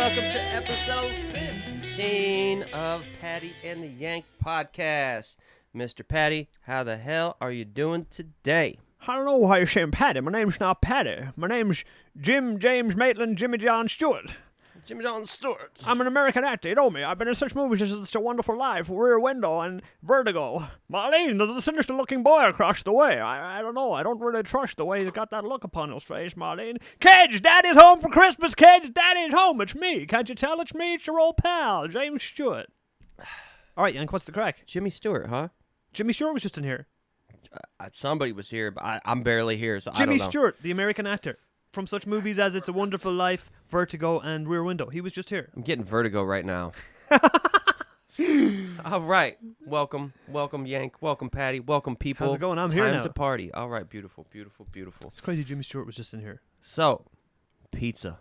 welcome to episode 15 of Paddy and the Yank podcast. Mr. Paddy, how the hell are you doing today? I don't know why you're saying Paddy. My name's not Paddy. My name's Jim James Maitland Jimmy John Stewart. Jimmy John Stewart. I'm an American actor, you know me. I've been in such movies as It's a Wonderful Life, Rear Window, and Vertigo. Marlene, there's a sinister-looking boy across the way. I don't know. I don't really trust the way he's got that look upon his face, Marlene. Kids, Daddy's home for Christmas, kids. Daddy's home. It's me. Can't you tell it's me? It's your old pal, James Stewart. All right, Yank, what's the crack? Jimmy Stewart, huh? Jimmy Stewart was just in here. Somebody was here, but I'm barely here, so I don't Jimmy know. Stewart, the American actor. From such movies as It's a Wonderful Life, Vertigo, and Rear Window. He was just here. I'm getting vertigo right now. All right. Welcome, Yank. Welcome, Paddy. Welcome, people. How's it going? I'm here now. Time to party. All right. Beautiful. It's crazy Jimmy Stewart was just in here. So, pizza.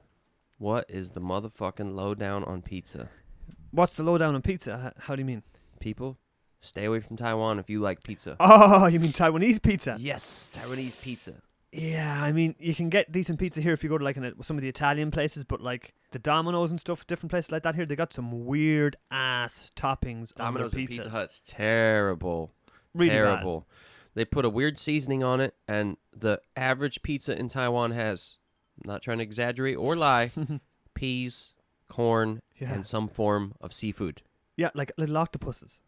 What is the motherfucking lowdown on pizza? What's the lowdown on pizza? How do you mean? People, stay away from Taiwan if you like pizza. Oh, you mean Taiwanese pizza? Yes, Taiwanese pizza. Yeah, I mean, you can get decent pizza here if you go to like some of the Italian places, but like the Domino's and stuff, different places like that here, they got some weird ass toppings Domino's on their and pizzas. Pizza Hut's terrible. Really terrible. bad. They put a weird seasoning on it, and the average pizza in Taiwan has, I'm not trying to exaggerate or lie, peas, corn, Yeah. and some form of seafood. Yeah, like little octopuses.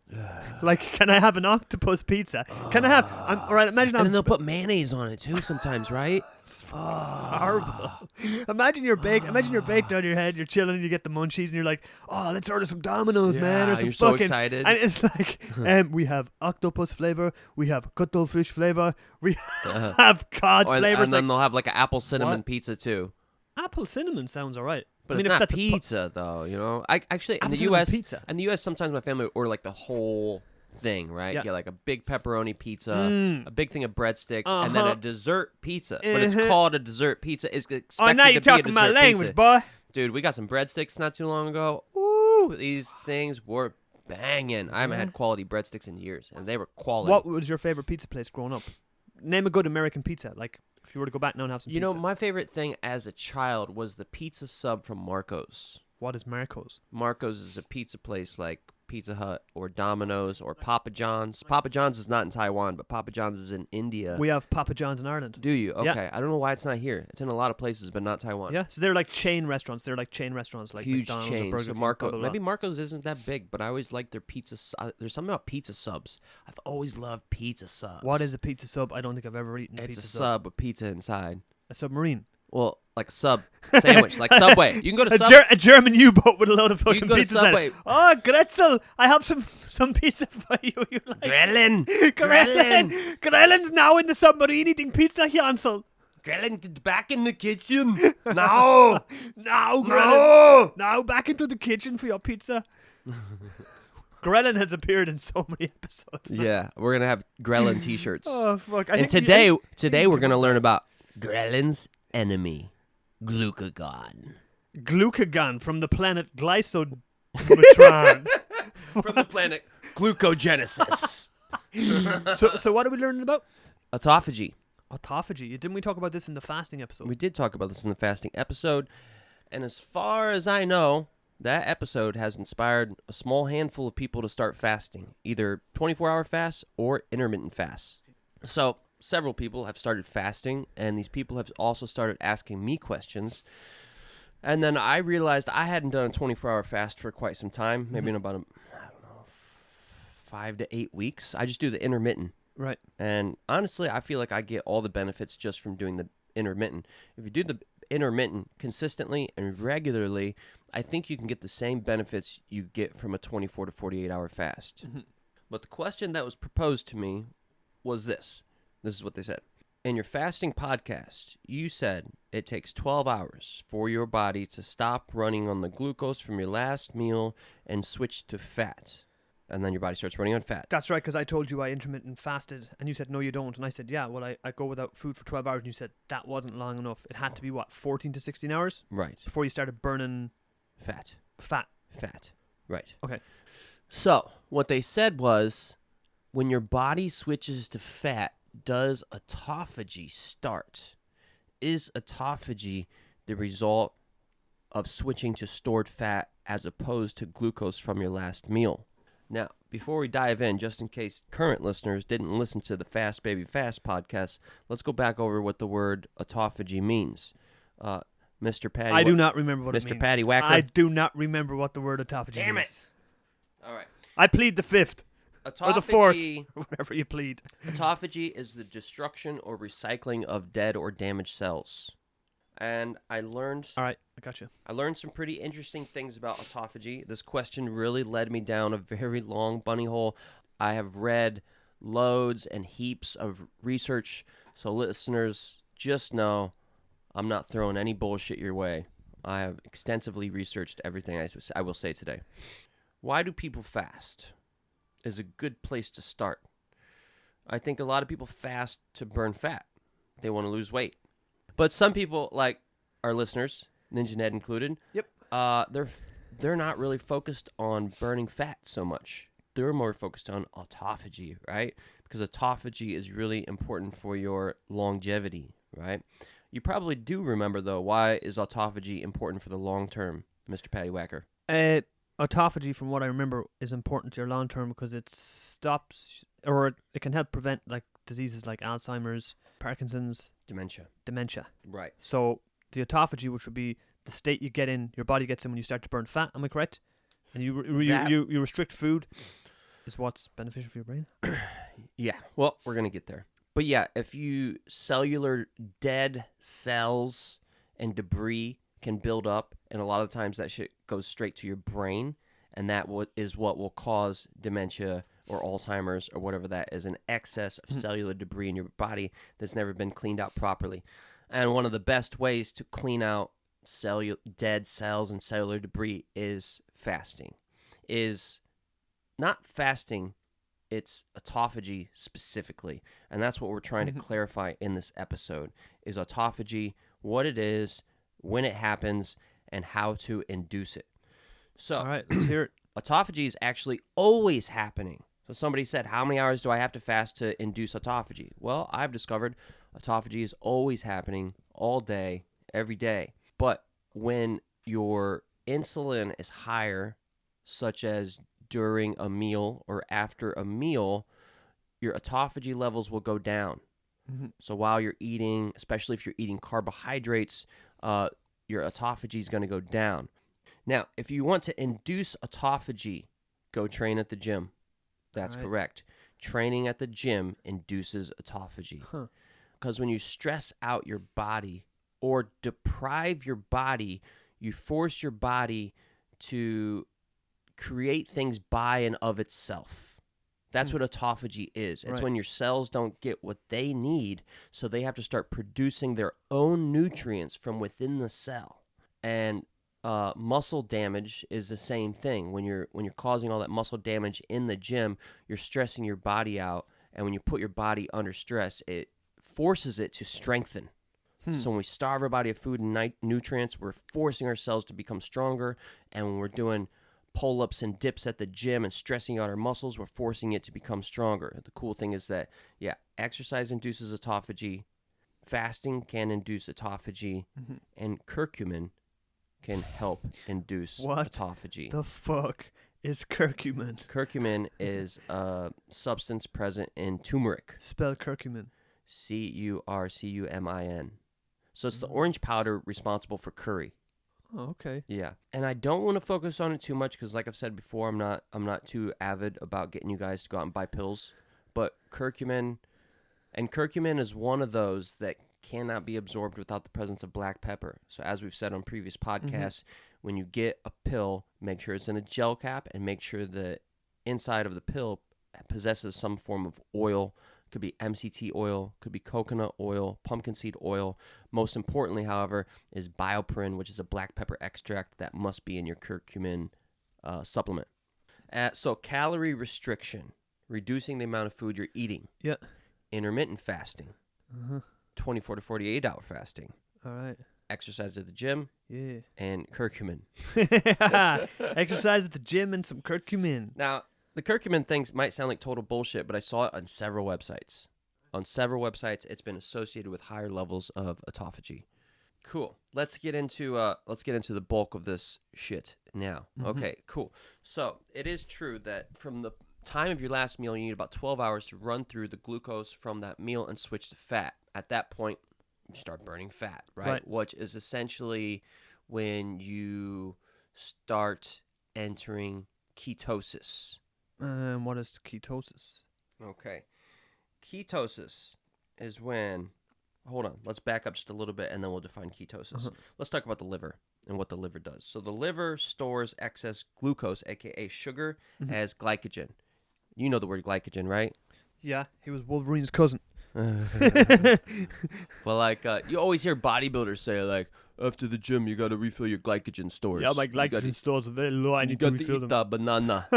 Like, can I have an octopus pizza? Can I have? All right, imagine. And then they'll put mayonnaise on it too sometimes, right? It's horrible. Imagine you're baked on your head. You're chilling, and you get the munchies, and you're like, "Oh, let's order some Domino's, man, or some you're so fucking." excited. And it's like, we have octopus flavor, we have cuttlefish flavor, we have cod flavor. And then they'll have like an apple cinnamon pizza too. Apple cinnamon sounds alright. But I mean, it's if not that's pizza, though, you know? I actually, in the Apple U.S., cinnamon pizza. in the U.S., sometimes my family would order, like, the whole thing, right? Yeah. Get, like, a big pepperoni pizza, a big thing of breadsticks, and then Uh-huh. a dessert pizza. But it's called a dessert pizza. It's expected Oh, now to you're be a talking my dessert language, pizza. boy. Dude, we got some breadsticks not too long ago. Ooh, these things were banging. I haven't had quality breadsticks in years, and they were quality. What was your favorite pizza place growing up? Name a good American pizza. Like, if you were to go back now and have some You pizza. know, my favorite thing as a child was the pizza sub from Marco's. What is Marco's? Marco's is a pizza place like Pizza Hut or Domino's or Papa John's. Papa John's is not in Taiwan, but Papa John's is in India. We have Papa John's in Ireland. Do you? Okay. Yeah. I don't know why it's not here. It's in a lot of places, but not Taiwan. Yeah, so they're like chain restaurants. They're like chain restaurants, like Huge McDonald's or chains. Burger So King, Marco, blah, blah, blah. maybe Marco's isn't that big, but I always like their pizza. There's something about pizza subs. I've always loved pizza subs. What is a pizza sub? I don't think I've ever eaten a It's pizza a sub with pizza inside. A submarine. Well, like a sub sandwich, like Subway. You can go to A, Subway. a German U-boat with a load of fucking can go to pizzas in Subway. it. Oh, Gretzel, I have some pizza for you. You're like, Ghrelin. Grelin's now in the submarine eating pizza, Hansel. Ghrelin, get back in the kitchen. No. Now, Grelin. No. Now back into the kitchen for your pizza. Grelin has appeared in so many episodes. Yeah, we're gonna have Ghrelin T-shirts. Oh fuck! And today we're gonna learn about Grelin's enemy, glucagon. Glucagon from the planet Glycomatron. From the planet Glucogenesis. so what are we learning about? Autophagy. Autophagy. Didn't we talk about this in the fasting episode? We did talk about this in the fasting episode, and as far as I know, that episode has inspired a small handful of people to start fasting, either 24-hour fasts or intermittent fasts. So several people have started fasting, and these people have also started asking me questions. And then I realized I hadn't done a 24-hour fast for quite some time, maybe in about, 5 to 8 weeks. I just do the intermittent. Right. And honestly, I feel like I get all the benefits just from doing the intermittent. If you do the intermittent consistently and regularly, I think you can get the same benefits you get from a 24 to 48-hour fast. Mm-hmm. But the question that was proposed to me was this. This is what they said. In your fasting podcast, you said it takes 12 hours for your body to stop running on the glucose from your last meal and switch to fat. And then your body starts running on fat. That's right, because I told you I intermittent fasted, and you said, no, you don't. And I said, yeah, well, I go without food for 12 hours. And you said, that wasn't long enough. It had to be, 14 to 16 hours? Right. Before you started burning Fat. fat. Right. Okay. So, what they said was, when your body switches to fat, does autophagy start? Is autophagy the result of switching to stored fat as opposed to glucose from your last meal. Now, before we dive in, just in case current listeners didn't listen to the Fast Baby Fast podcast, let's go back over what the word autophagy means. Mr. Paddy, I do not remember what it Mr. means. Paddy Wacker. I do not remember what the word autophagy Damn means. it! All right. I plead the fifth. Autophagy, Or the fourth. Whatever you plead. Autophagy is the destruction or recycling of dead or damaged cells. And I learned All right, I got you. I learned some pretty interesting things about autophagy. This question really led me down a very long bunny hole. I have read loads and heaps of research, so listeners, just know I'm not throwing any bullshit your way. I have extensively researched everything I will say today. Why do people fast? Is a good place to start. I think a lot of people fast to burn fat. They want to lose weight. But some people, like our listeners, Ninja Ned included, Yep. They're not really focused on burning fat so much. They're more focused on autophagy, right? Because autophagy is really important for your longevity, right? You probably do remember, though, why is autophagy important for the long term, Mr. Paddy Wacker? Autophagy, from what I remember, is important to your long term because it stops, or it can help prevent like diseases like Alzheimer's, Parkinson's, Dementia. Right. So the autophagy, which would be the state you get in, your body gets in when you start to burn fat. Am I correct? And you restrict food, is what's beneficial for your brain. Yeah. Well, we're gonna get there. But yeah, if you cellular dead cells and debris can build up, and a lot of times that shit goes straight to your brain, and that is what will cause dementia or Alzheimer's or whatever that is, an excess of cellular debris in your body that's never been cleaned out properly. And one of the best ways to clean out dead cells and cellular debris is fasting. Is not fasting, it's autophagy specifically. And that's what we're trying to clarify in this episode, is autophagy, what it is, when it happens, and how to induce it. So, all right, let's hear it. Autophagy is actually always happening. So somebody said, how many hours do I have to fast to induce autophagy? Well, I've discovered autophagy is always happening all day, every day. But when your insulin is higher, such as during a meal or after a meal, your autophagy levels will go down. So while you're eating, especially if you're eating carbohydrates, your autophagy is going to go down. Now, if you want to induce autophagy, go train at the gym. That's correct. Training at the gym induces autophagy. Because when you stress out your body or deprive your body, you force your body to create things by and of itself. That's what autophagy is. It's when your cells don't get what they need, so they have to start producing their own nutrients from within the cell. And muscle damage is the same thing. When you're causing all that muscle damage in the gym, you're stressing your body out, and when you put your body under stress, it forces it to strengthen. So when we starve our body of food and nutrients, we're forcing our cells to become stronger, and when we're doing pull-ups and dips at the gym and stressing out our muscles, we're forcing it to become stronger. The cool thing is that, exercise induces autophagy, fasting can induce autophagy, and curcumin can help induce autophagy. The fuck is curcumin? Curcumin is a substance present in turmeric. Spell curcumin. Curcumin. So it's the orange powder responsible for curry. Oh, okay. Yeah, and I don't want to focus on it too much because, like I've said before, I'm not too avid about getting you guys to go out and buy pills. But curcumin is one of those that cannot be absorbed without the presence of black pepper. So as we've said on previous podcasts, when you get a pill, make sure it's in a gel cap and make sure the inside of the pill possesses some form of oil. Could be MCT oil, could be coconut oil, pumpkin seed oil. Most importantly, however, is bioperin, which is a black pepper extract that must be in your curcumin supplement. So calorie restriction, reducing the amount of food you're eating. Yeah. Intermittent fasting. 24 to 48 hour fasting. All right. Exercise at the gym. Yeah. And curcumin. Exercise at the gym and some curcumin. Now, the curcumin things might sound like total bullshit, but I saw it on several websites. On several websites, it's been associated with higher levels of autophagy. Cool. Let's get into the bulk of this shit now. Okay, cool. So it is true that from the time of your last meal, you need about 12 hours to run through the glucose from that meal and switch to fat. At that point, you start burning fat, right? Which is essentially when you start entering ketosis. What is ketosis? Okay. Ketosis is when... Hold on. Let's back up just a little bit, and then we'll define ketosis. Let's talk about the liver and what the liver does. So the liver stores excess glucose, a.k.a. sugar, as glycogen. You know the word glycogen, right? Yeah, he was Wolverine's cousin. Well, like, you always hear bodybuilders say, like, after the gym, you got to refill your glycogen stores. Yeah, my glycogen stores are very low. I need to refill them. You got to eat the banana.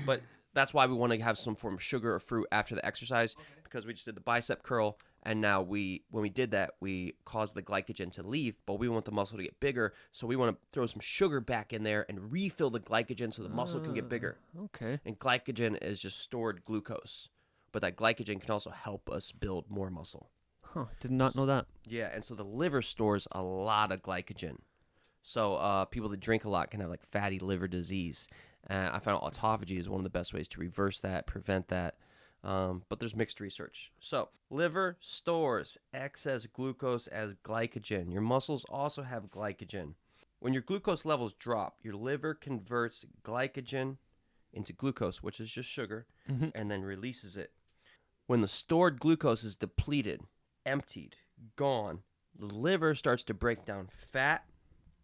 But that's why we want to have some form of sugar or fruit after the exercise, because we just did the bicep curl, and now when we did that, we caused the glycogen to leave, but we want the muscle to get bigger, so we want to throw some sugar back in there and refill the glycogen so the muscle can get bigger. Okay. And glycogen is just stored glucose, but that glycogen can also help us build more muscle. Huh, did not know that. Yeah, and so the liver stores a lot of glycogen. So people that drink a lot can have like fatty liver disease. And I found autophagy is one of the best ways to reverse that, prevent that. But there's mixed research. So liver stores excess glucose as glycogen. Your muscles also have glycogen. When your glucose levels drop, your liver converts glycogen into glucose, which is just sugar, and then releases it. When the stored glucose is depleted, emptied, gone, the liver starts to break down fat,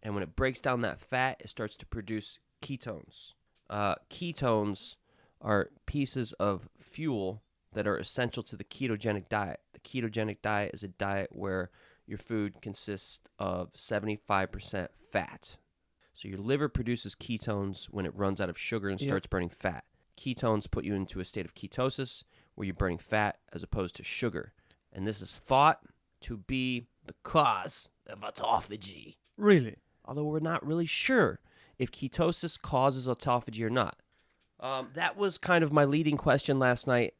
and when it breaks down that fat, it starts to produce ketones. Ketones are pieces of fuel that are essential to the ketogenic diet. The ketogenic diet is a diet where your food consists of 75% fat. So your liver produces ketones when it runs out of sugar and starts burning fat. Ketones put you into a state of ketosis where you're burning fat as opposed to sugar. And this is thought to be the cause of autophagy. Really? Although we're not really sure if ketosis causes autophagy or not. That was kind of my leading question last night.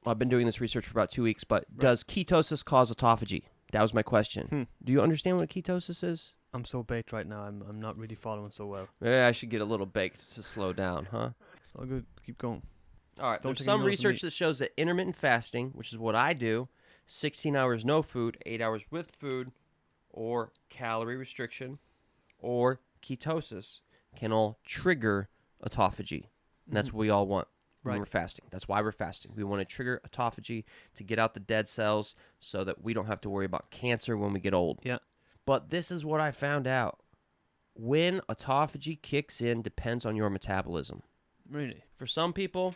I've been doing this research for about 2 weeks, but does ketosis cause autophagy? That was my question. Do you understand what ketosis is? I'm so baked right now. I'm not really following so well. Maybe I should get a little baked to slow down, huh? It's all good. Keep going. All right. Don't There's take some any notes of research me. that shows that intermittent fasting, which is what I do, 16 hours no food, 8 hours with food, or calorie restriction, or ketosis can all trigger autophagy. And that's what we all want when we're fasting. That's why we're fasting. We want to trigger autophagy to get out the dead cells so that we don't have to worry about cancer when we get old. Yeah. But this is what I found out. When autophagy kicks in depends on your metabolism. Really? For some people,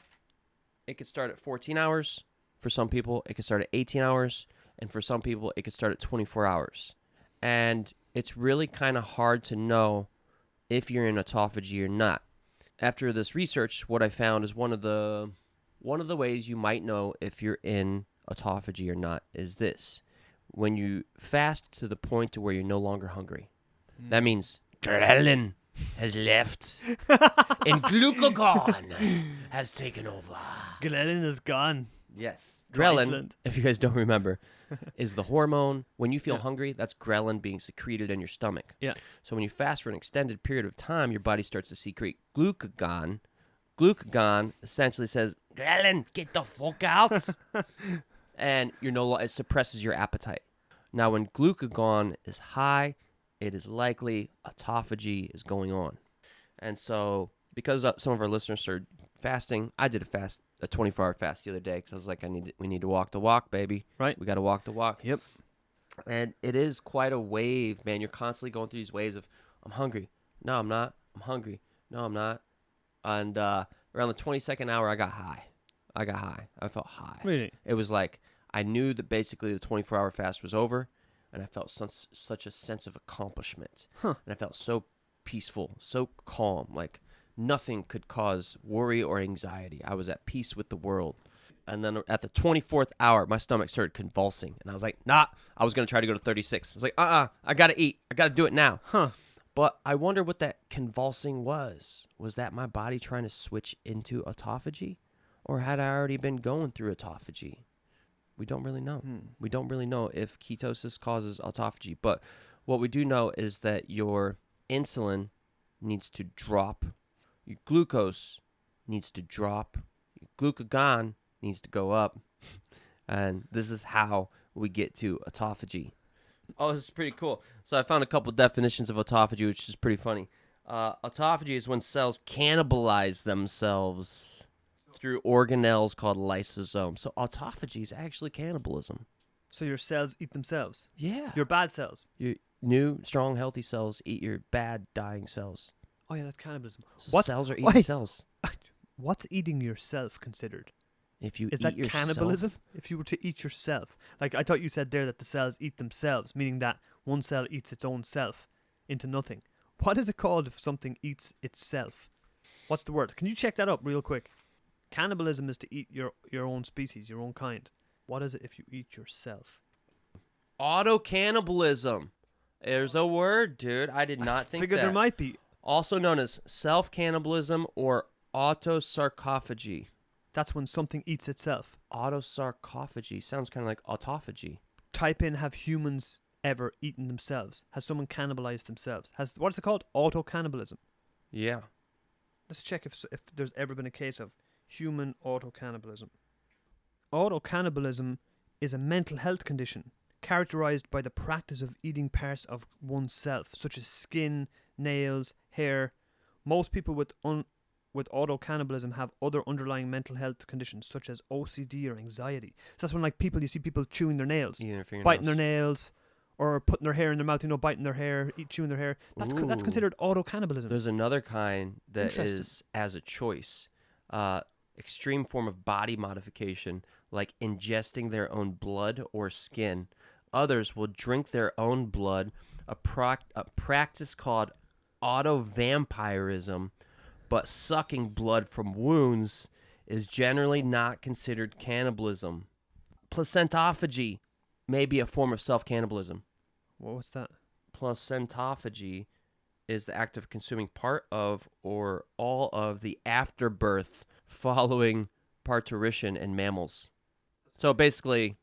it could start at 14 hours. For some people, it could start at 18 hours. And for some people, it could start at 24 hours. And it's really kind of hard to know if you're in autophagy or not. After this research, what I found is one of the ways you might know if you're in autophagy or not is this. When you fast to the point to where you're no longer hungry. That means ghrelin has left and glucagon has taken over. Ghrelin is gone. Yes. To Ghrelin, Iceland. if you guys don't remember, is the hormone. When you feel hungry, that's ghrelin being secreted in your stomach. Yeah. So when you fast for an extended period of time, your body starts to secrete glucagon. Glucagon essentially says, ghrelin, get the fuck out. And it suppresses your appetite. Now, when glucagon is high, it is likely autophagy is going on. And so, because some of our listeners started fasting, I did a 24-hour fast the other day because I was like, we need to walk the walk, baby. Right. We got to walk the walk. Yep. And it is quite a wave, man. You're constantly going through these waves of, I'm hungry. No, I'm not. I'm hungry. No, I'm not. And around the 22nd hour, I got high. I felt high. Really? It was like, I knew that basically the 24-hour fast was over, and I felt such a sense of accomplishment. And I felt so peaceful, so calm, like nothing could cause worry or anxiety. I was at peace with the world. And then at the 24th hour, my stomach started convulsing, and I was like, nah, I was going to try to go to 36. I was like, I got to eat. I got to do it now. But I wonder what that convulsing was. Was that my body trying to switch into autophagy? Or had I already been going through autophagy? We don't really know. We don't really know if ketosis causes autophagy. But What we do know is that your insulin needs to drop, your glucose needs to drop, your glucagon needs to go up, and this is how we get to autophagy. Oh, this is pretty cool. So I found a couple definitions of autophagy, which is pretty funny. Autophagy is when cells cannibalize themselves through organelles called lysosomes. So autophagy is actually cannibalism. So your cells eat themselves. Yeah. Your bad cells. Your new, strong, healthy cells eat your bad, dying cells. Oh yeah, that's cannibalism. So cells are eating cells. What's eating yourself considered? If you Is eat that yourself, cannibalism? If you were to eat yourself, like I thought you said there that the cells eat themselves, meaning that one cell eats its own self into nothing. What is it called if something eats itself? What's the word? Can you check that up real quick? Cannibalism is to eat your own species, your own kind. What is it if you eat yourself? Autocannibalism. There's a word, dude. I did not think Figured that. there might be. Also known as self-cannibalism or autosarcophagy. That's when something eats itself. Autosarcophagy sounds kind of like autophagy. Type in, have humans ever eaten themselves? Has someone cannibalized themselves? What's it called? Autocannibalism. Yeah. Let's check if there's ever been a case of human autocannibalism. Autocannibalism is a mental health condition characterized by the practice of eating parts of oneself, such as skin, nails, hair. Most people with autocannibalism have other underlying mental health conditions, such as OCD or anxiety. So that's when, like, you see people chewing their nails, biting their nails, or putting their hair in their mouth, biting their hair, chewing their hair. That's considered autocannibalism. There's another kind that is as a choice. Extreme form of body modification, like ingesting their own blood or skin. Others will drink their own blood, a practice called autovampirism, but sucking blood from wounds is generally not considered cannibalism. Placentophagy may be a form of self-cannibalism. What's that? Placentophagy is the act of consuming part of or all of the afterbirth following parturition in mammals. So basically,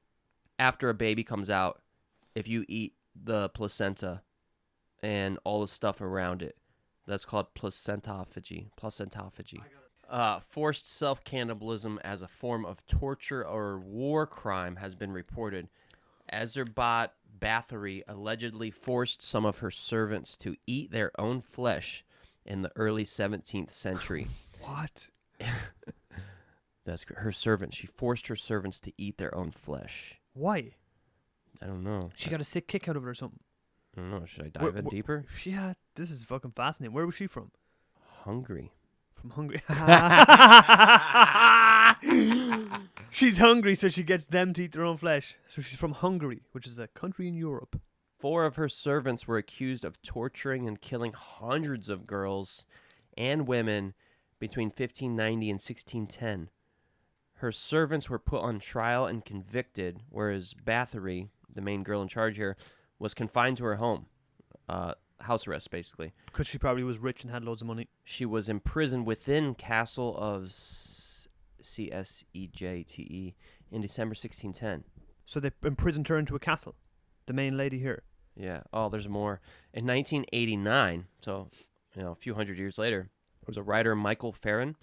after a baby comes out, if you eat the placenta and all the stuff around it, that's called placentophagy. Forced self-cannibalism as a form of torture or war crime has been reported. Azerbaijan Bathory allegedly forced some of her servants to eat their own flesh in the early 17th century. What? That's her servants. She forced her servants to eat their own flesh. Why? I don't know. She got a sick kick out of it or something. I don't know. Should I dive in deeper? Yeah, this is fucking fascinating. Where was she from? Hungary. From Hungary. She's hungry, so she gets them to eat their own flesh. So she's from Hungary, which is a country in Europe. 4 of her servants were accused of torturing and killing hundreds of girls and women between 1590 and 1610. Her servants were put on trial and convicted, whereas Bathory, the main girl in charge here, was confined to her home. House arrest, basically. Because she probably was rich and had loads of money. She was imprisoned within Castle of Csejte in December 1610. So they imprisoned her into a castle, the main lady here. Yeah. Oh, there's more. In 1989, so a few hundred years later, there was a writer, Michael Farron.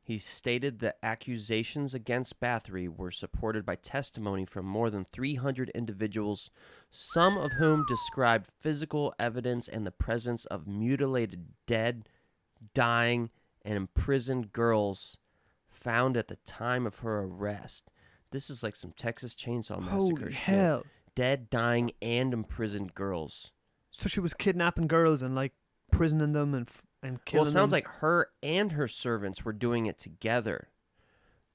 He stated that accusations against Bathory were supported by testimony from more than 300 individuals, some of whom described physical evidence and the presence of mutilated, dead, dying, and imprisoned girls found at the time of her arrest. This is like some Texas Chainsaw Massacre Holy shit. hell. Dead, dying, and imprisoned girls. So she was kidnapping girls and like prisoning them and killing them. Well, it sounds like her and her servants were doing it together.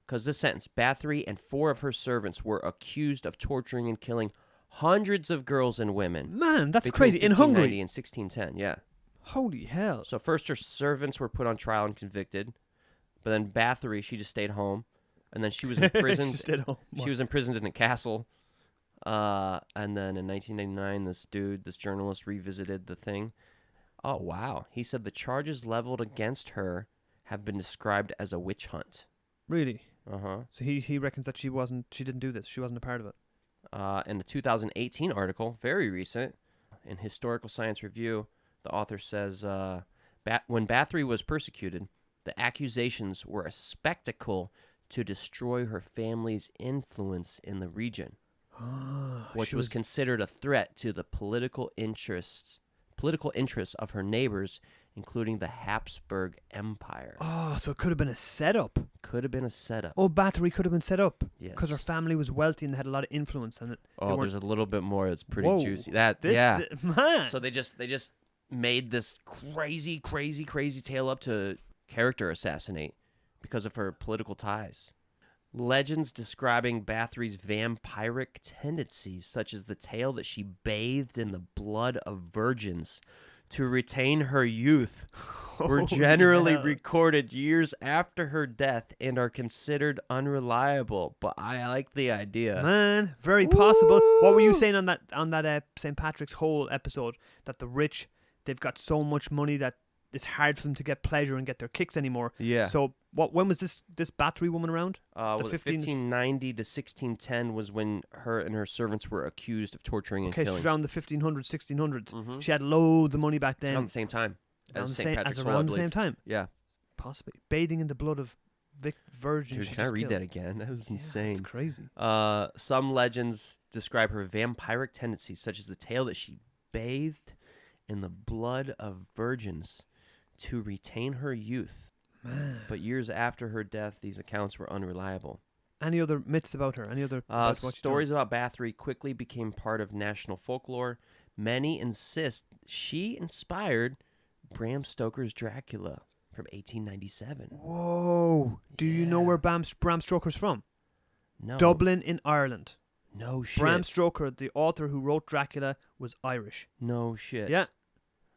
Because this sentence, Bathory and 4 of her servants were accused of torturing and killing hundreds of girls and women. Man, that's crazy. In Hungary? In 1610, yeah. Holy hell. So first her servants were put on trial and convicted. But then Bathory, she just stayed home. And then she was imprisoned. She stayed home. She was imprisoned in a castle. And then in 1999, this journalist revisited the thing. Oh, wow. He said the charges leveled against her have been described as a witch hunt. Really? Uh-huh. So he reckons that she didn't do this. She wasn't a part of it. In a 2018 article, very recent, In Historical Science Review, the author says, when Bathory was persecuted, the accusations were a spectacle to destroy her family's influence in the region, which was considered a threat to the political interests of her neighbors, including the Habsburg Empire. Oh, so it could have been a setup. Could have been a setup. Oh, Bathory could have been set up. Yes. Because her family was wealthy and had a lot of influence on it. There's a little bit more. It's pretty Whoa, juicy. Man. So they just made this crazy tale up to character assassinate because of her political ties. Legends describing Bathory's vampiric tendencies, such as the tale that she bathed in the blood of virgins to retain her youth, were generally recorded years after her death and are considered unreliable. But I like the idea. Man, very possible. What were you saying on that St. Patrick's Hole episode? That the rich, they've got so much money that it's hard for them to get pleasure and get their kicks anymore. Yeah. So when was this Bathory woman around? The 1590 to 1610 was when her and her servants were accused of torturing and killing. Okay, so around the 1500s, 1600s. Mm-hmm. She had loads of money back then. Around the same time as St. Patrick's Hole, around the same time. Yeah. Possibly. Bathing in the blood of virgins. Dude, can I read that again? That was insane. It's crazy. Some legends describe her vampiric tendencies, such as the tale that she bathed in the blood of virgins to retain her youth. Man. But years after her death, these accounts were unreliable. Any other myths about her? Any other stories about Bathory quickly became part of national folklore. Many insist she inspired Bram Stoker's Dracula from 1897. Whoa! Do you know where Bram Stoker's from? No. Dublin in Ireland. No shit. Bram Stoker, the author who wrote Dracula, was Irish. No shit. Yeah.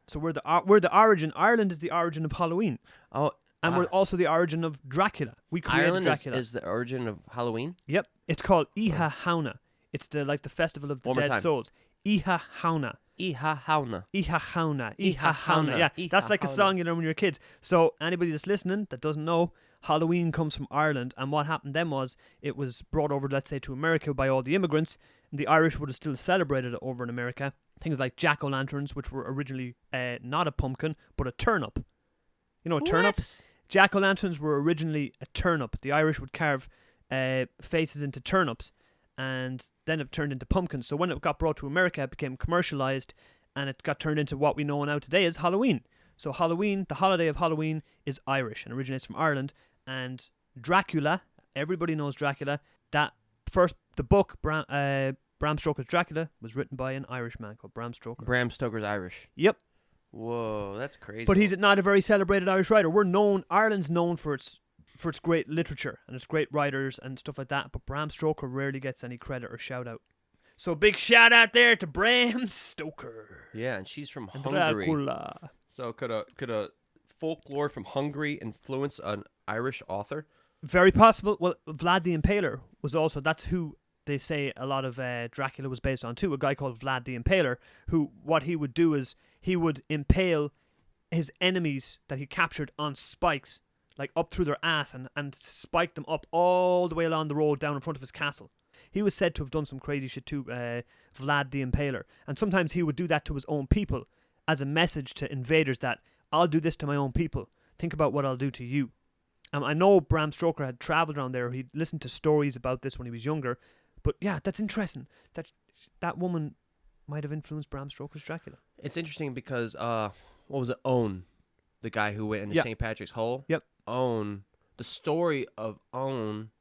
So we're the origin. Ireland is the origin of Halloween. Oh, and we're also the origin of Dracula. We created Ireland Dracula. is the origin of Halloween? Yep. It's called Iha Hauna. It's the festival of the dead souls. Iha Hauna. Iha Hauna. Iha Hauna. Iha Hauna. Yeah, that's like a song you know when you're kids. So anybody that's listening that doesn't know, Halloween comes from Ireland, and what happened then was it was brought over, let's say, to America by all the immigrants, and the Irish would have still celebrated it over in America. Things like jack-o'-lanterns, which were originally not a pumpkin, but a turnip. You know a turnip? Jack-o'-lanterns were originally a turnip. The Irish would carve faces into turnips, and then it turned into pumpkins. So when it got brought to America, it became commercialized, and it got turned into what we know now today as Halloween. So Halloween, the holiday of Halloween, is Irish and originates from Ireland. And Dracula, everybody knows Dracula. The book, Bram Stoker's Dracula, was written by an Irish man called Bram Stoker. Bram Stoker's Irish. Yep. Whoa, that's crazy. But he's not a very celebrated Irish writer. Ireland's known for its great literature and its great writers and stuff like that. But Bram Stoker rarely gets any credit or shout out. So big shout out there to Bram Stoker. Yeah, and she's from Hungary. Dracula. So could a folklore from Hungary influence an Irish author? Very possible. Well, Vlad the Impaler was also, that's who they say a lot of Dracula was based on too. A guy called Vlad the Impaler, who what he would do is he would impale his enemies that he captured on spikes, like up through their ass, and spike them up all the way along the road down in front of his castle. He was said to have done some crazy shit too, Vlad the Impaler. And sometimes he would do that to his own people as a message to invaders that, I'll do this to my own people. Think about what I'll do to you. I know Bram Stoker had travelled around there. He'd listened to stories about this when he was younger. But yeah, that's interesting. That woman might have influenced Bram Stoker's Dracula. It's interesting because, what was it, Owen, the guy who went into St. Patrick's Hole? Yep. Owen, the story of Owen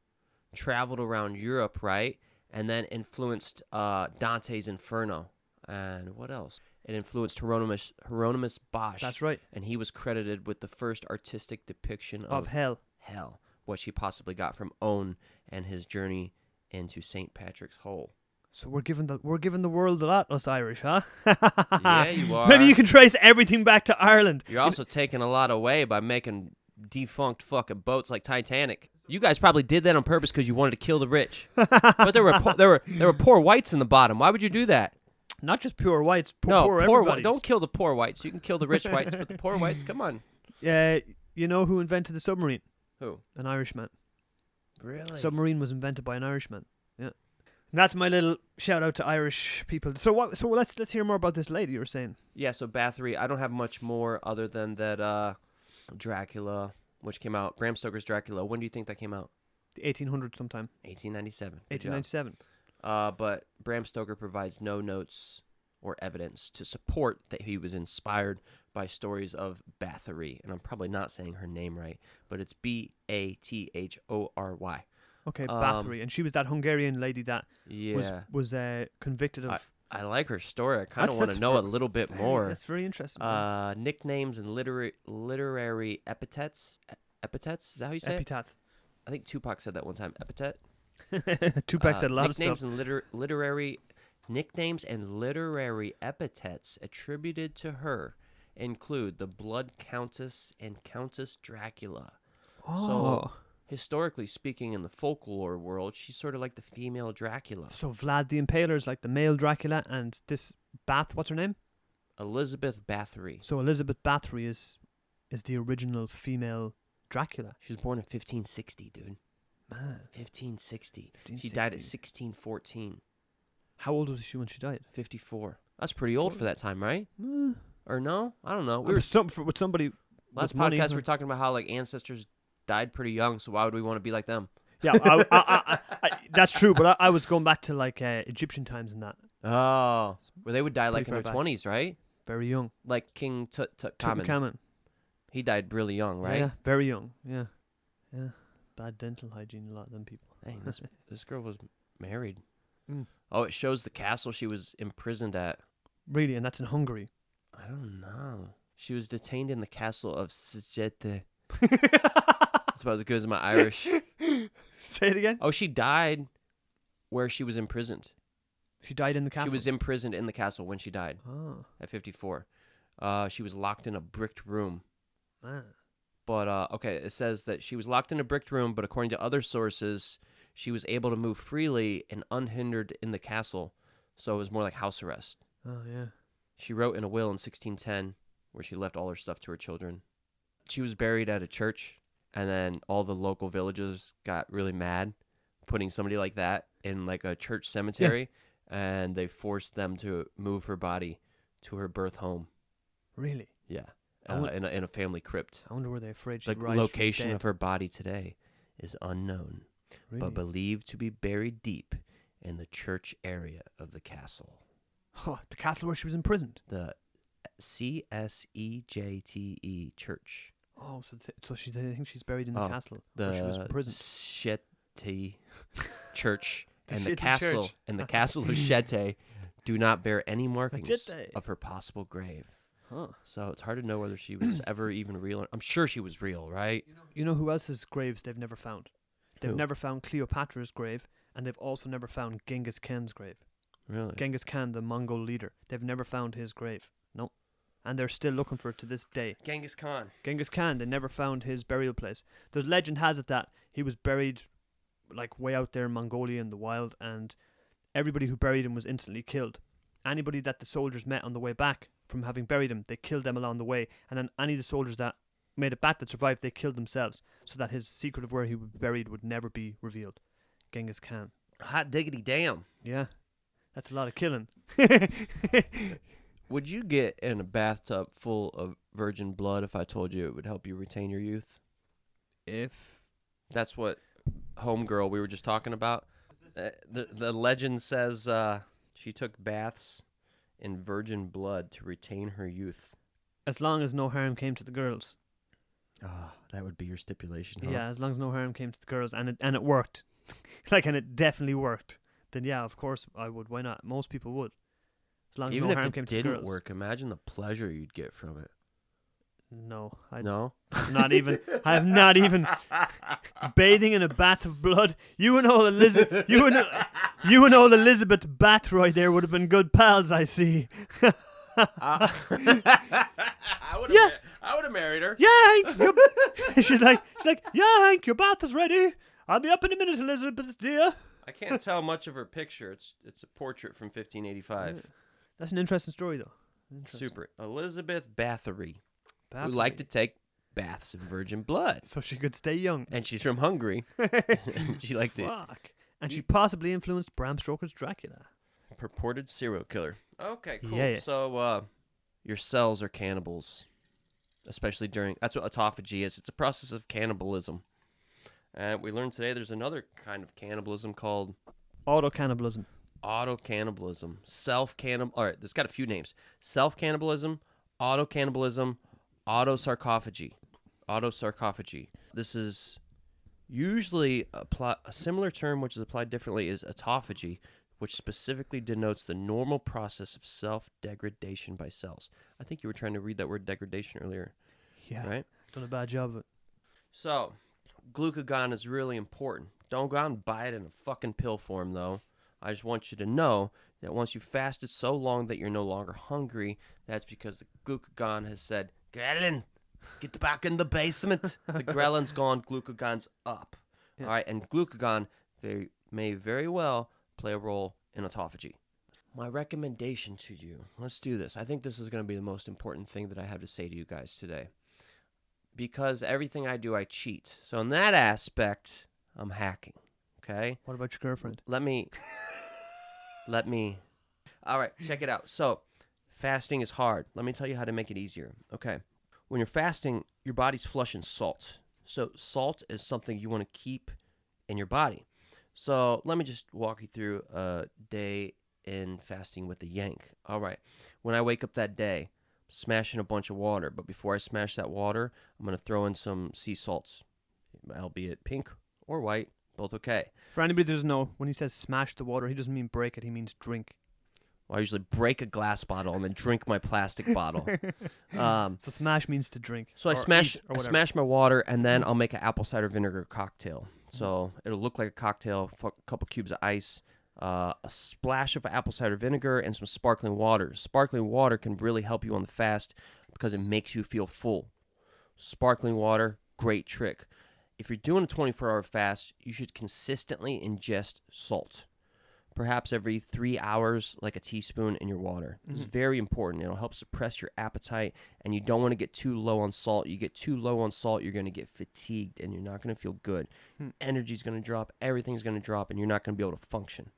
traveled around Europe, right? And then influenced Dante's Inferno. And what else? It influenced Hieronymus Bosch. That's right. And he was credited with the first artistic depiction of hell. Which he possibly got from Owen and his journey into St. Patrick's Hole. So we're giving the world a lot, us Irish, huh? Yeah, you are. Maybe you can trace everything back to Ireland. You're also taking a lot away by making defunct fucking boats like Titanic. You guys probably did that on purpose because you wanted to kill the rich. But there were poor whites in the bottom. Why would you do that? Not just pure whites, poor everybody. Don't kill the poor whites. You can kill the rich whites, but the poor whites, come on. Yeah, you know who invented the submarine? Who? An Irishman. Really? Submarine was invented by an Irishman. Yeah. That's my little shout out to Irish people. So let's hear more about this lady you were saying. Yeah, so Bathory, I don't have much more other than that Dracula, which came out, Bram Stoker's Dracula. When do you think that came out? The 1800s sometime. 1897. 1897. But Bram Stoker provides no notes or evidence to support that he was inspired by stories of Bathory. And I'm probably not saying her name right, but it's Bathory. Okay, Bathory. And she was that Hungarian lady that Yeah. was convicted of... I like her story. I kind of want to know a little bit more. That's very interesting. Nicknames and literary epithets. Epithets? Is that how you say it? Epitaph. I think Tupac said that one time. Epithet? Tupac said a lot of nicknames stuff. And nicknames and literary epithets attributed to her include the Blood Countess and Countess Dracula. Oh. So, historically speaking, in the folklore world, she's sort of like the female Dracula. So Vlad the Impaler is like the male Dracula, and this what's her name? Elizabeth Bathory. So Elizabeth Bathory is the original female Dracula. She was born in 1560, dude. Man. 1560. 1560. She died at 1614. How old was she when she died? 54. That's pretty old for that time, right? Or no? I don't know. We were with somebody. Last with money, podcast we were talking about how like ancestors died pretty young, so why would we want to be like them? Yeah, I, that's true. But I was going back to like Egyptian times and that. Oh, where they would die like in Pretty their far back. 20s, right? Very young. Like King Tutankhamun. Tutankhamun. He died really young, right? Yeah, very young. Yeah. Bad dental hygiene, a lot of them people. Dang, this girl was married. Mm. Oh, it shows the castle she was imprisoned at. Really, and that's in Hungary. I don't know. She was detained in the castle of Szigete. Say That's about as good as my Irish. it again. Oh, she died where she was imprisoned. She died in the castle. She was imprisoned in the castle when she died Oh, at 54. She was locked in a bricked room. man. But, okay, it says that she was locked in a bricked room, but according to other sources, she was able to move freely and unhindered in the castle. So it was more like house arrest. Oh, yeah. She wrote in a will in 1610 where she left all her stuff to her children. She was buried at a church, and then all the local villagers got really mad putting somebody like that in like a church cemetery, and they forced them to move her body to her birth home. Really? Yeah, I won- in a family crypt. I wonder were they afraid The she'd rise location from the of her body today is unknown, dead? Really? but believed to be buried deep in the church area of the castle. Huh, the castle where she was imprisoned. The CSEJTE church. Oh, so they think she's buried in the Oh, castle where she was The imprisoned. Shete church and the Shete castle church. and the castle of Shete do not bear any markings Shete. of her possible grave. Huh. So it's hard to know whether she was ever even real. I'm sure she was real, right? You know who else's graves they've never found? They've Who? never found Cleopatra's grave, and they've also never found Genghis Khan's grave. Really? Genghis Khan, the Mongol leader. They've never found his grave. No. And they're still looking for it to this day. Genghis Khan. Genghis Khan, they never found his burial place. The legend has it that he was buried like way out there in Mongolia in the wild, and everybody who buried him was instantly killed. Anybody that the soldiers met on the way back from having buried him, they killed them along the way, and then any of the soldiers that made it back that survived, they killed themselves, so that his secret of where he would be buried would never be revealed. Genghis Khan. Hot diggity damn. Yeah. That's a lot of killing. Would you get in a bathtub full of virgin blood if I told you it would help you retain your youth? If That's what Homegirl we were just talking about. The legend says she took baths in virgin blood to retain her youth. as long as no harm came to the girls. Oh, that would be your stipulation, huh? Yeah, as long as no harm came to the girls, and it worked. And it definitely worked. Then yeah, of course I would. Why not? Most people would. As long as Even no if harm it came to the didn't girls. work, imagine the pleasure you'd get from it. No, No? not even. I have not even bathing in a bath of blood. You and old Elizabeth, you and old Elizabeth Bathory there would have been good pals. I see. I would have Yeah. married her. Yeah, Hank. She's like, yeah, Hank, your bath is ready. I'll be up in a minute, Elizabeth, dear. I can't tell much of her picture. It's a portrait from 1585. That's an interesting story, though. Interesting. Super. Elizabeth Bathory, who Bathory. liked to take baths in virgin blood. So she could stay young. And she's from Hungary. She liked it. Fuck. And she possibly influenced Bram Stoker's Dracula. Purported serial killer. Okay, cool. Yeah. So, your cells are cannibals, especially that's what autophagy is. It's a process of cannibalism. And we learned today there's another kind of cannibalism called Autocannibalism. autocannibalism. Self-cannibal. All right, it's got a few names. Self-cannibalism, autocannibalism, autosarcophagy. Autosarcophagy. This is usually a similar term which is applied differently is autophagy, which specifically denotes the normal process of self-degradation by cells. I think you were trying to read that word degradation earlier. Yeah. Right? Done a bad job of it. So, glucagon is really important. Don't go out and buy it in a fucking pill form, though. I just want you to know that once you fasted so long that you're no longer hungry, that's because the glucagon has said, Grelin, get back in the basement. The Grelin's gone, glucagon's up. Yeah. All right, and glucagon may very well play a role in autophagy. My recommendation to you, let's do this. I think this is going to be the most important thing that I have to say to you guys today. Because everything I do, I cheat. So in that aspect, I'm hacking. Okay? What about your girlfriend? Let me. All right, check it out. So, fasting is hard. Let me tell you how to make it easier. Okay. When you're fasting, your body's flushing salt. So, salt is something you want to keep in your body. So, let me just walk you through a day in fasting with the Yank. All right. When I wake up that day, smashing a bunch of water. But before I smash that water, I'm going to throw in some sea salts, albeit pink or white, both okay. For anybody that doesn't know, when he says smash the water, he doesn't mean break it, he means drink. Well, I usually break a glass bottle and then drink my plastic bottle. So smash means to drink. So I smash my water, and then I'll make an apple cider vinegar cocktail. So it'll look like a cocktail, a couple cubes of ice, a splash of apple cider vinegar, and some sparkling water. Sparkling water can really help you on the fast because it makes you feel full. Sparkling water, great trick. If you're doing a 24-hour fast, you should consistently ingest salt. Perhaps every 3 hours, like a teaspoon in your water. This is very important. It'll help suppress your appetite, and you don't want to get too low on salt. You get too low on salt, you're going to get fatigued, and you're not going to feel good. Energy's going to drop, everything's going to drop, and you're not going to be able to function.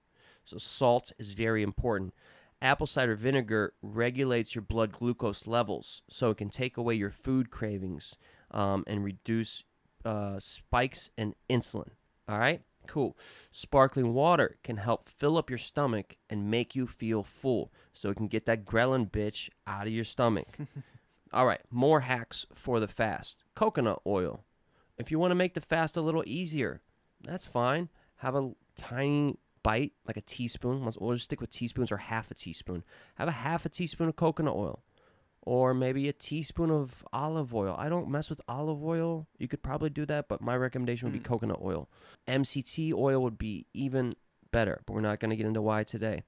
So salt is very important. Apple cider vinegar regulates your blood glucose levels, so it can take away your food cravings and reduce spikes in insulin. All right? Cool. Sparkling water can help fill up your stomach and make you feel full, so it can get that ghrelin bitch out of your stomach. All right, more hacks for the fast. Coconut oil. If you want to make the fast a little easier, that's fine. Have a tiny bite, like a teaspoon. We'll just stick with teaspoons or half a teaspoon. Have a half a teaspoon of coconut oil. Or maybe a teaspoon of olive oil. I don't mess with olive oil. You could probably do that, but my recommendation would be coconut oil. MCT oil would be even better, but we're not going to get into why today.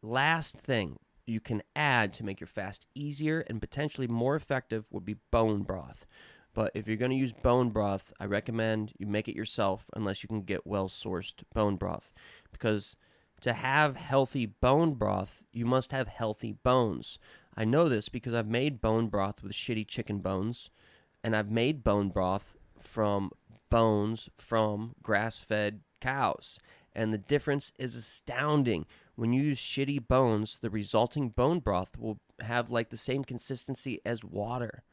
Last thing you can add to make your fast easier and potentially more effective would be bone broth. But if you're going to use bone broth, I recommend you make it yourself unless you can get well-sourced bone broth. Because to have healthy bone broth, you must have healthy bones. I know this because I've made bone broth with shitty chicken bones, and I've made bone broth from bones from grass-fed cows. And the difference is astounding. When you use shitty bones, the resulting bone broth will have like the same consistency as water.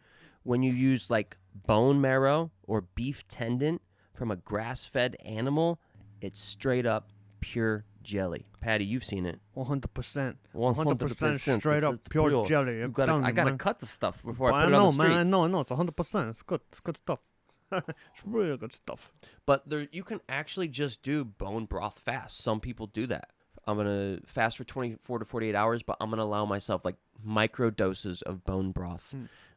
When you use like bone marrow or beef tendon from a grass-fed animal, it's straight up pure jelly. Paddy, you've seen it. 100%. 100% straight up pure jelly. I gotta cut the stuff before I put it it on the streets. Man, no, it's 100%. It's good. It's good stuff. It's really good stuff. But you can actually just do bone broth fast. Some people do that. I'm going to fast for 24 to 48 hours, but I'm going to allow myself like micro doses of bone broth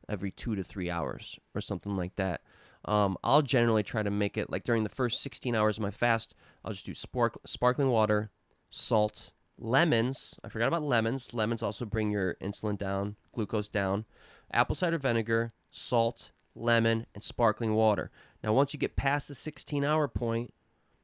every 2 to 3 hours or something like that. I'll generally try to make it like during the first 16 hours of my fast, I'll just do sparkling water, salt, lemons. I forgot about lemons. Lemons also bring your insulin down, glucose down. Apple cider vinegar, salt, lemon, and sparkling water. Now, once you get past the 16-hour point,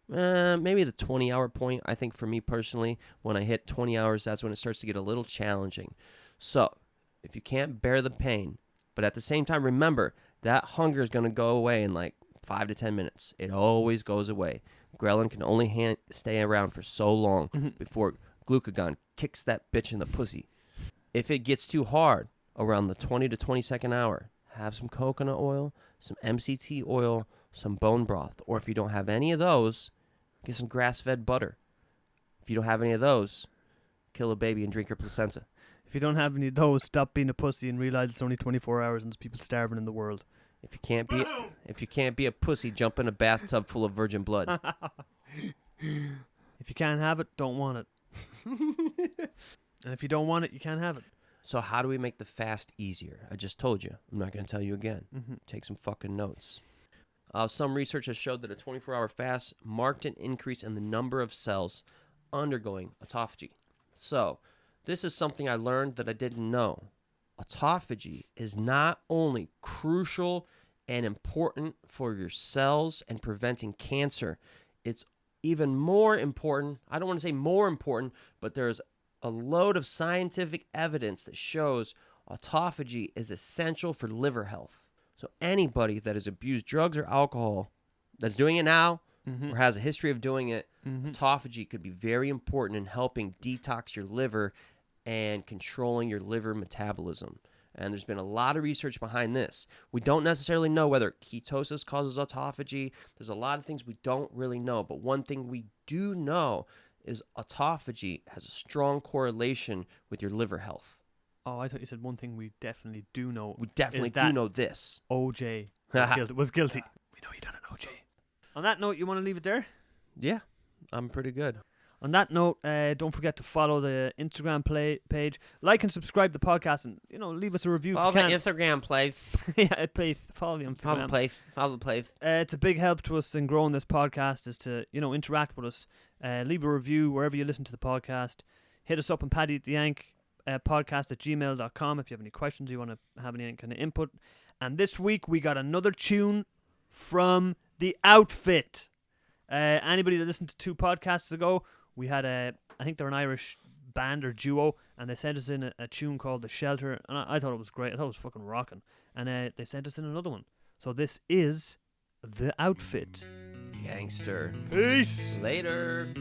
maybe the 20-hour point, I think for me personally, when I hit 20 hours, that's when it starts to get a little challenging. So, if you can't bear the pain, but at the same time, remember, that hunger is going to go away in like 5 to 10 minutes. It always goes away. Ghrelin can only stay around for so long before glucagon kicks that bitch in the pussy. If it gets too hard around the 20 to 22nd hour, have some coconut oil, some MCT oil, some bone broth. Or if you don't have any of those, get some grass-fed butter. If you don't have any of those, kill a baby and drink your placenta. If you don't have any of those, stop being a pussy and realize it's only 24 hours and there's people starving in the world. If you can't be a pussy, jump in a bathtub full of virgin blood. If you can't have it, don't want it. And if you don't want it, you can't have it. So how do we make the fast easier? I just told you. I'm not going to tell you again. Take some fucking notes. Some research has showed that a 24-hour fast marked an increase in the number of cells undergoing autophagy. So this is something I learned that I didn't know. Autophagy is not only crucial and important for your cells and preventing cancer, it's even more important. I don't want to say more important, but there's a load of scientific evidence that shows autophagy is essential for liver health. So anybody that has abused drugs or alcohol that's doing it now or has a history of doing it, autophagy could be very important in helping detox your liver and controlling your liver metabolism. And there's been a lot of research behind this. We don't necessarily know whether ketosis causes autophagy. There's a lot of things we don't really know. But one thing we do know is autophagy has a strong correlation with your liver health. Oh, I thought you said one thing we definitely do know. We definitely do know this. OJ was guilty. We know you done an OJ. On that note, you want to leave it there? Yeah, I'm pretty good. On that note, don't forget to follow the Instagram page, like and subscribe to the podcast, and leave us a review. Follow if you the can. Instagram, please. Yeah, please follow the Instagram. Follow the place. It's a big help to us in growing this podcast is to interact with us. Leave a review wherever you listen to the podcast. Hit us up on Paddy at the Yank podcast at gmail.com if you have any questions, you want to have any kind of input. And this week we got another tune from The Outfit. Anybody that listened to 2 podcasts ago, we had I think they're an Irish band or duo, and they sent us in a tune called The Shelter, and I thought it was great. I thought it was fucking rocking. And they sent us in another one. So this is The Outfit. Gangster. Peace. Later.